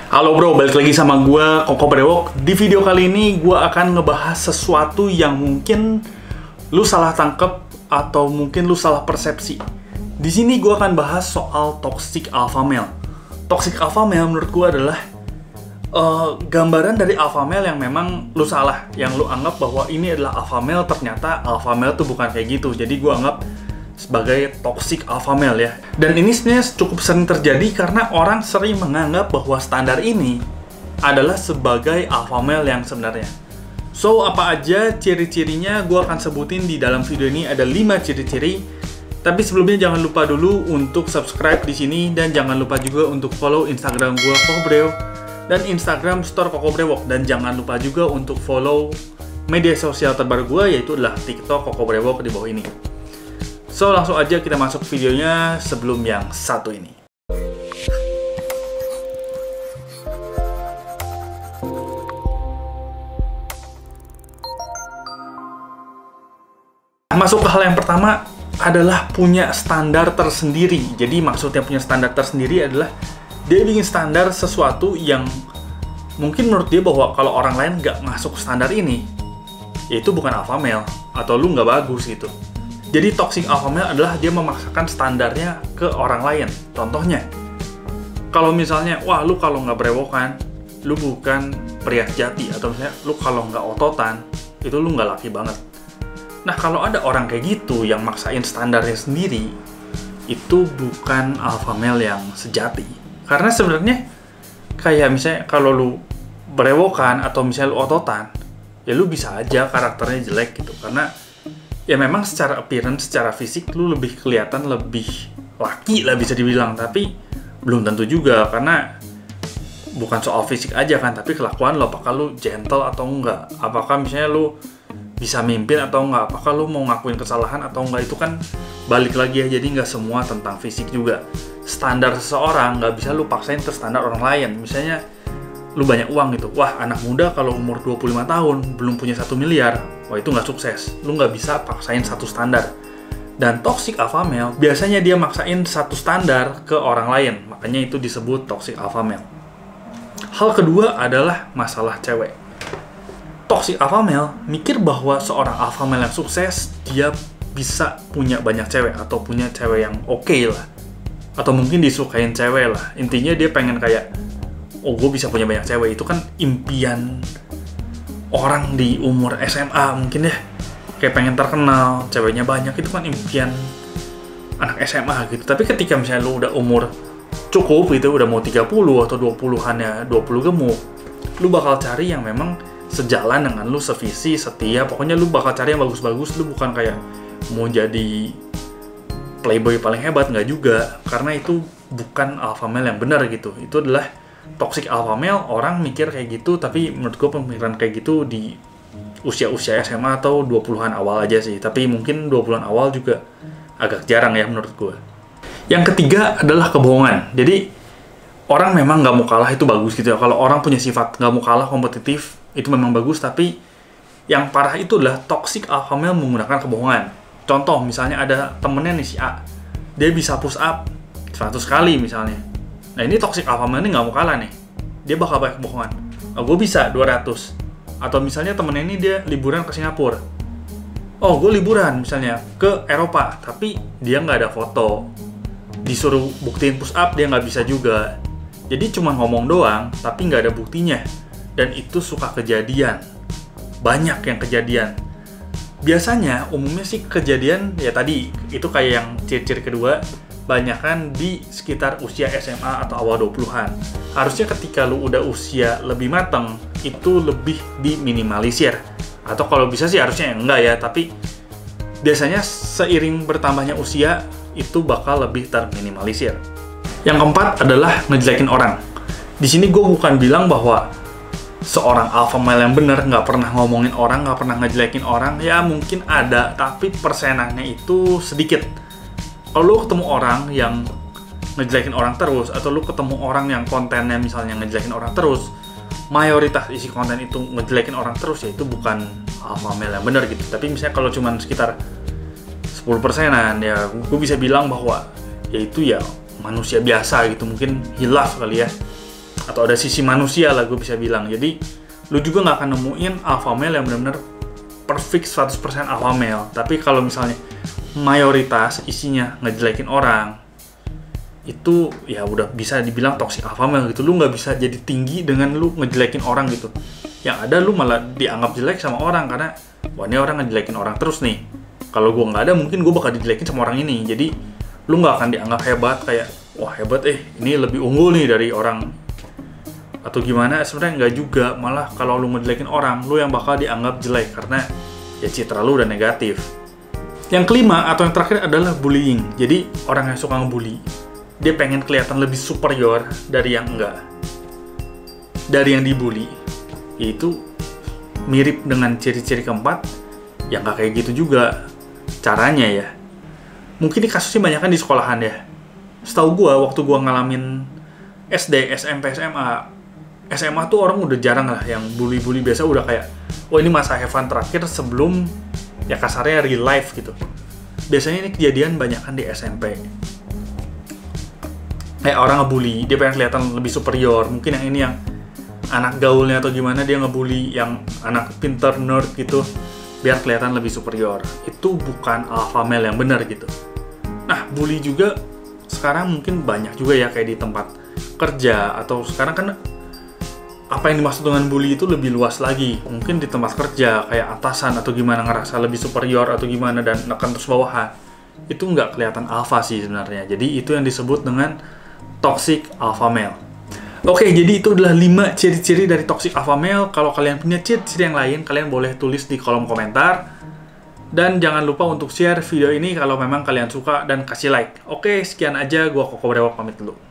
Halo bro, balik lagi sama gue, Koko Brewok. Di video kali ini gue akan ngebahas sesuatu yang mungkin lu salah tangkep atau mungkin lu salah persepsi. Di sini gue akan bahas soal toxic alpha male. Toxic alpha male menurut gue adalah gambaran dari alpha male yang memang lu salah, yang lu anggap bahwa ini adalah alpha male, ternyata alpha male tuh bukan kayak gitu. Jadi gue anggap sebagai toxic alpha male ya. Dan ini sebenarnya cukup sering terjadi karena orang sering menganggap bahwa standar ini adalah sebagai alpha male yang sebenarnya. So, apa aja ciri-cirinya gue akan sebutin di dalam video ini. Ada 5 ciri-ciri. Tapi sebelumnya jangan lupa dulu untuk subscribe di sini dan jangan lupa juga untuk follow Instagram gue Koko Brewok dan Instagram Store Koko Brewok, dan jangan lupa juga untuk follow media sosial terbaru gue, yaitu adalah TikTok Koko Brewok di bawah ini. So, langsung aja kita masuk videonya sebelum yang satu ini. Masuk ke hal yang pertama adalah punya standar tersendiri. Jadi maksudnya punya standar tersendiri adalah dia bikin standar sesuatu yang mungkin menurut dia bahwa kalau orang lain nggak masuk standar ini, ya itu bukan alpha male atau lu nggak bagus gitu. Jadi toxic alpha male adalah dia memaksakan standarnya ke orang lain. Contohnya, kalau misalnya, wah lu kalau nggak brewokan, lu bukan pria sejati. Atau misalnya, lu kalau nggak ototan, itu lu nggak laki banget. Nah, kalau ada orang kayak gitu yang maksain standarnya sendiri, itu bukan alpha male yang sejati. Karena sebenarnya, kayak misalnya kalau lu brewokan atau misalnya lu ototan, ya lu bisa aja karakternya jelek gitu. Karena ya memang secara appearance, secara fisik lu lebih kelihatan lebih laki lah bisa dibilang, tapi belum tentu juga, karena bukan soal fisik aja kan, tapi kelakuan lo, apakah lu gentle atau enggak, apakah misalnya lu bisa mimpin atau enggak, apakah lu mau ngakuin kesalahan atau enggak, itu kan balik lagi ya. Jadi nggak semua tentang fisik juga. Standar seseorang nggak bisa lu paksain ke standar orang lain. Misalnya lu banyak uang gitu, wah anak muda kalau umur 25 tahun belum punya 1 miliar, wah itu nggak sukses. Lu nggak bisa paksain satu standar. Dan toxic alpha male biasanya dia maksain satu standar ke orang lain, makanya itu disebut toxic alpha male. Hal kedua adalah masalah cewek. Toxic alpha male mikir bahwa seorang alpha male yang sukses dia bisa punya banyak cewek atau punya cewek yang oke lah, atau mungkin disukain cewek lah. Intinya dia pengen kayak, oh gue bisa punya banyak cewek. Itu kan impian orang di umur SMA mungkin ya, kayak pengen terkenal, ceweknya banyak. Itu kan impian anak SMA gitu. Tapi ketika misalnya lu udah umur cukup gitu, udah mau 30 atau 20-an ya, 20 gemuk, lu bakal cari yang memang sejalan dengan lu, sevisi, setia. Pokoknya lu bakal cari yang bagus-bagus. Lu bukan kayak mau jadi playboy paling hebat, nggak juga. Karena itu bukan alpha male yang benar gitu. Itu adalah toxic alpha male. Orang mikir kayak gitu, tapi menurut gue pemikiran kayak gitu di usia-usia SMA atau 20-an awal aja sih. Tapi mungkin 20-an awal juga agak jarang ya menurut gue. Yang ketiga adalah kebohongan. Jadi orang memang nggak mau kalah, itu bagus gitu ya. Kalau orang punya sifat nggak mau kalah, kompetitif, itu memang bagus. Tapi yang parah itu adalah toxic alpha male menggunakan kebohongan. Contoh, misalnya ada temennya nih si A, dia bisa push up 100 kali misalnya. Nah ini toxic alpha male ini nggak mau kalah nih, dia bakal banyak kebohongan. Oh, gue bisa 200. Atau misalnya temennya ini dia liburan ke Singapura. Oh, gue liburan misalnya ke Eropa, tapi dia nggak ada foto. Disuruh buktiin push up, dia nggak bisa juga. Jadi cuma ngomong doang, tapi nggak ada buktinya. Dan itu suka kejadian. Banyak yang kejadian. Biasanya, umumnya sih kejadian, ya tadi, itu kayak yang ciri-ciri kedua, banyakan di sekitar usia SMA atau awal 20-an. Harusnya ketika lu udah usia lebih matang, itu lebih diminimalisir. Atau kalau bisa sih harusnya enggak ya, tapi biasanya seiring bertambahnya usia, itu bakal lebih terminimalisir. Yang keempat adalah ngejelekin orang. Di sini gue bukan bilang bahwa seorang alpha male yang benar nggak pernah ngomongin orang, nggak pernah ngejelekin orang. Ya mungkin ada, tapi persenannya itu sedikit. Kalau lu ketemu orang yang ngejelekin orang terus, atau lu ketemu orang yang kontennya misalnya ngejelekin orang terus, mayoritas isi konten itu ngejelekin orang terus, ya itu bukan alpha male yang benar gitu. Tapi misalnya kalau cuma sekitar 10%-an, ya gue bisa bilang bahwa ya itu ya manusia biasa gitu, mungkin hilaf kali ya. atau ada sisi manusia lah gue bisa bilang. Jadi lu juga nggak akan nemuin alpha male yang benar-benar perfect 100% alpha male. Tapi kalau misalnya mayoritas isinya ngejelekin orang, itu ya udah bisa dibilang toxic alpha male gitu. Lu nggak bisa jadi tinggi dengan lu ngejelekin orang gitu. Yang ada lu malah dianggap jelek sama orang karena wah ini orang ngejelekin orang terus nih. Kalau gue nggak ada mungkin gue bakal dijelekin sama orang ini. Jadi lu nggak akan dianggap hebat kayak wah hebat ini lebih unggul nih dari orang atau gimana. Sebenarnya nggak juga, malah kalau lu ngejelekin orang lu yang bakal dianggap jelek karena ya citra lu udah negatif. Yang kelima atau yang terakhir adalah bullying. Jadi orang yang suka ngebully dia pengen kelihatan lebih superior dari yang enggak, dari yang dibully. Itu mirip dengan ciri-ciri keempat yang nggak kayak gitu juga caranya ya. Mungkin ini kasusnya banyak kan di sekolahan ya. Setahu gue waktu gue ngalamin SD, SMP, SMA tuh orang udah jarang lah yang bully-bully. Biasa udah kayak oh ini masa have fun terakhir sebelum ya kasarnya real life gitu. Biasanya ini kejadian banyak kan di SMP. Kayak orang ngebully, dia pengen kelihatan lebih superior. Mungkin yang ini yang anak gaulnya atau gimana dia ngebully yang anak pinter nerd gitu biar kelihatan lebih superior. Itu bukan alpha male yang benar gitu. Nah, bully juga sekarang mungkin banyak juga ya kayak di tempat kerja atau sekarang kan apa yang dimaksud dengan bully itu lebih luas lagi. Mungkin di tempat kerja kayak atasan atau gimana ngerasa lebih superior atau gimana dan nekan terus bawahan. Itu nggak kelihatan alpha sih sebenarnya. Jadi itu yang disebut dengan toxic alpha male. Oke, jadi itu adalah 5 ciri-ciri dari toxic alpha male. Kalau kalian punya ciri-ciri yang lain, kalian boleh tulis di kolom komentar. Dan jangan lupa untuk share video ini kalau memang kalian suka dan kasih like. Oke, sekian aja. Gua Koko Brewok pamit dulu.